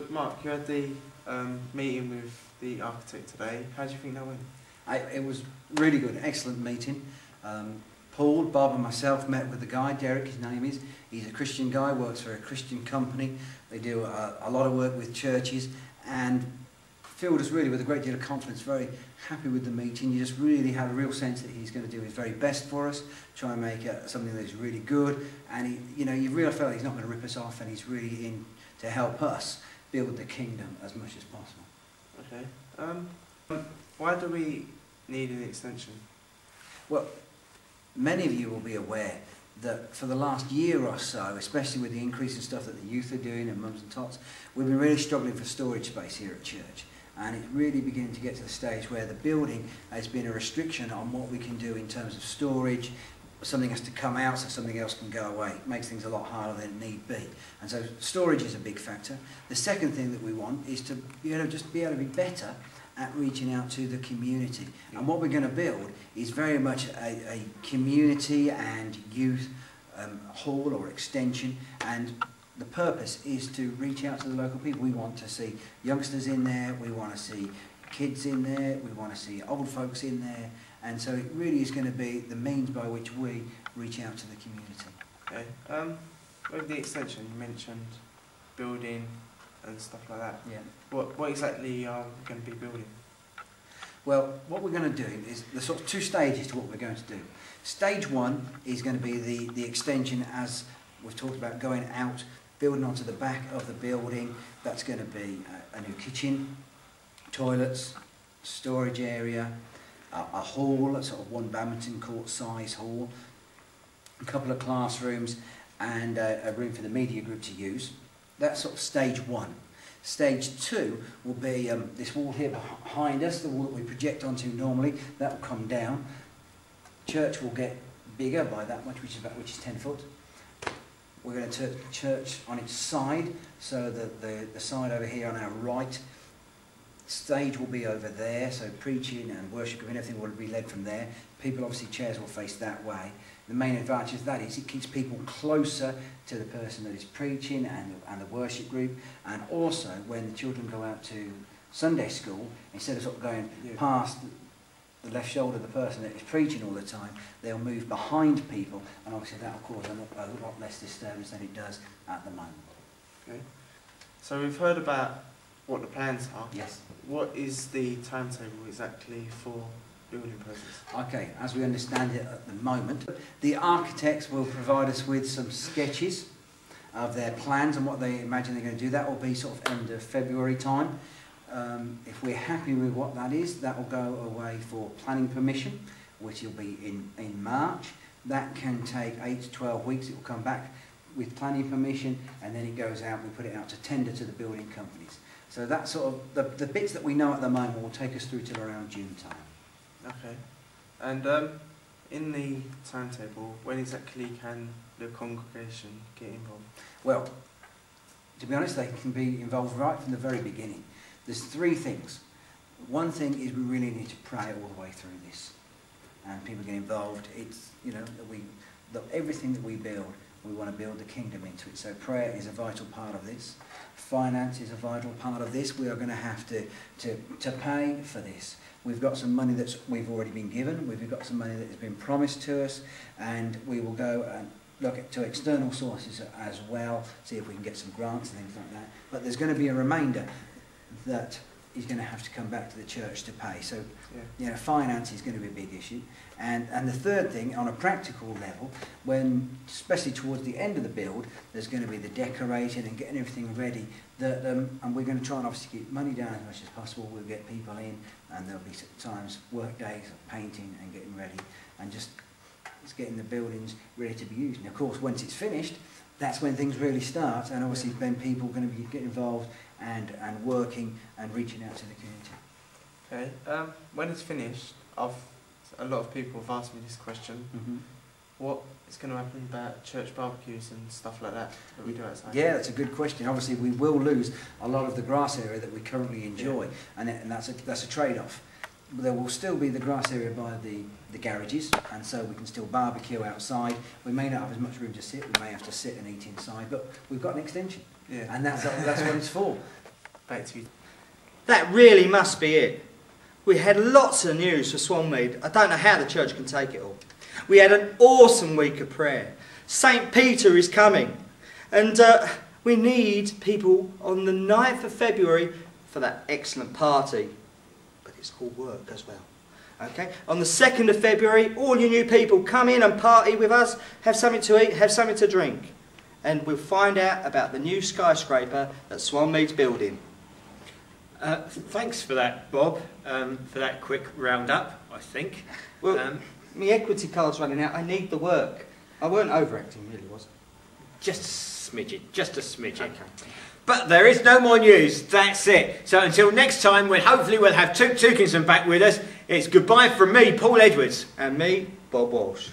Mark, you had the meeting with the architect today. How do you think that went? It was really good, excellent meeting. Paul, Bob and myself met with the guy, Derek his name is. He's a Christian guy, works for a Christian company. They do a lot of work with churches and filled us really with a great deal of confidence, very happy with the meeting. You just really had a real sense that he's going to do his very best for us, try and make something that is really good. And you really felt he's not going to rip us off, and he's really in to help us build the kingdom as much as possible. Okay. Why do we need an extension? Well, many of you will be aware that for the last year or so, especially with the increase in stuff that the youth are doing and mums and tots, we've been really struggling for storage space here at church. And it's really beginning to get to the stage where the building has been a restriction on what we can do in terms of storage. Something has to come out so something else can go away. It makes things a lot harder than it need be. And so storage is a big factor. The second thing that we want is to be able to be better at reaching out to the community. And what we're going to build is very much a community and youth hall or extension, and the purpose is to reach out to the local people. We want to see youngsters in there, we want to see kids in there, we want to see old folks in there, and so it really is going to be the means by which we reach out to the community. Okay. With the extension, you mentioned building and stuff like that. Yeah. What exactly are we going to be building? Well, what we're going to do is there's sort of two stages to what we're going to do. Stage one is going to be the extension, as we've talked about, going out, building onto the back of the building. That's going to be a new kitchen, toilets, storage area, a hall, a sort of one badminton court size hall, a couple of classrooms, and a room for the media group to use. That's sort of stage one. Stage two will be this wall here behind us, the wall that we project onto normally. That will come down. Church will get bigger by that much, which is 10 foot. We're going to turn church on its side, so that the side over here on our right, stage will be over there, so preaching and worship and everything will be led from there. People, obviously, chairs will face that way. The main advantage of that is it keeps people closer to the person that is preaching and the worship group, and also when the children go out to Sunday school, instead of sort of going past the left shoulder of the person that is preaching all the time, they'll move behind people, and obviously that will cause a lot less disturbance than it does at the moment. Okay. So we've heard about what the plans are. Yes. What is the timetable exactly for building process? Okay, as we understand it at the moment, the architects will provide us with some sketches of their plans and what they imagine they're going to do. That will be sort of end of February time. If we're happy with what that is, that will go away for planning permission, which will be in March. That can take 8 to 12 weeks. It will come back with planning permission, and then it goes out. We put it out to tender to the building companies. So that's sort of the bits that we know at the moment will take us through till around June time. Okay. And in the timetable, when exactly can the congregation get involved? Well, to be honest, they can be involved right from the very beginning. There's three things. One thing is we really need to pray all the way through this, and people get involved. It's that everything that we build, we want to build the kingdom into it. So prayer is a vital part of this. Finance is a vital part of this. We are going to have to pay for this. We've got some money that we've already been given. We've got some money that has been promised to us, and we will go and look to external sources as well, see if we can get some grants and things like that. But there's going to be a remainder that is going to have to come back to the church to pay. So, finance is going to be a big issue. And the third thing, on a practical level, especially towards the end of the build, there's going to be the decorating and getting everything ready. And we're going to try and obviously keep money down as much as possible. We'll get people in, and there'll be times, work days of painting and getting ready, and just getting the buildings ready to be used. And of course, once it's finished, that's when things really start, and obviously then people are going to be getting involved and working and reaching out to the community. Okay. When it's finished, a lot of people have asked me this question. Mm-hmm. What is going to happen about church barbecues and stuff like that we do outside? Yeah, that's a good question. Obviously, we will lose a lot of the grass area that we currently enjoy, and that's a trade-off. There will still be the grass area by the garages, and so we can still barbecue outside. We may not have as much room to sit. We may have to sit and eat inside, but we've got an extension, and that's what it's for. Pt2. That really must be it. We had lots of news for Swan Mead. I don't know how the church can take it all. We had an awesome week of prayer. St. Peter is coming. And we need people on the 9th of February for that excellent party. But it's all work as well. Okay? On the 2nd of February, all you new people come in and party with us, have something to eat, have something to drink. And we'll find out about the new skyscraper that Swan Mead's building. Thanks for that, Bob, for that quick roundup, I think. Well, my equity card's running out. I need the work. I weren't overacting, really, was I? Just a smidgen, just a smidgen. Okay. But there is no more news, that's it. So until next time, when hopefully we'll have Toot Tookinson back with us, it's goodbye from me, Paul Edwards. And me, Bob Walsh.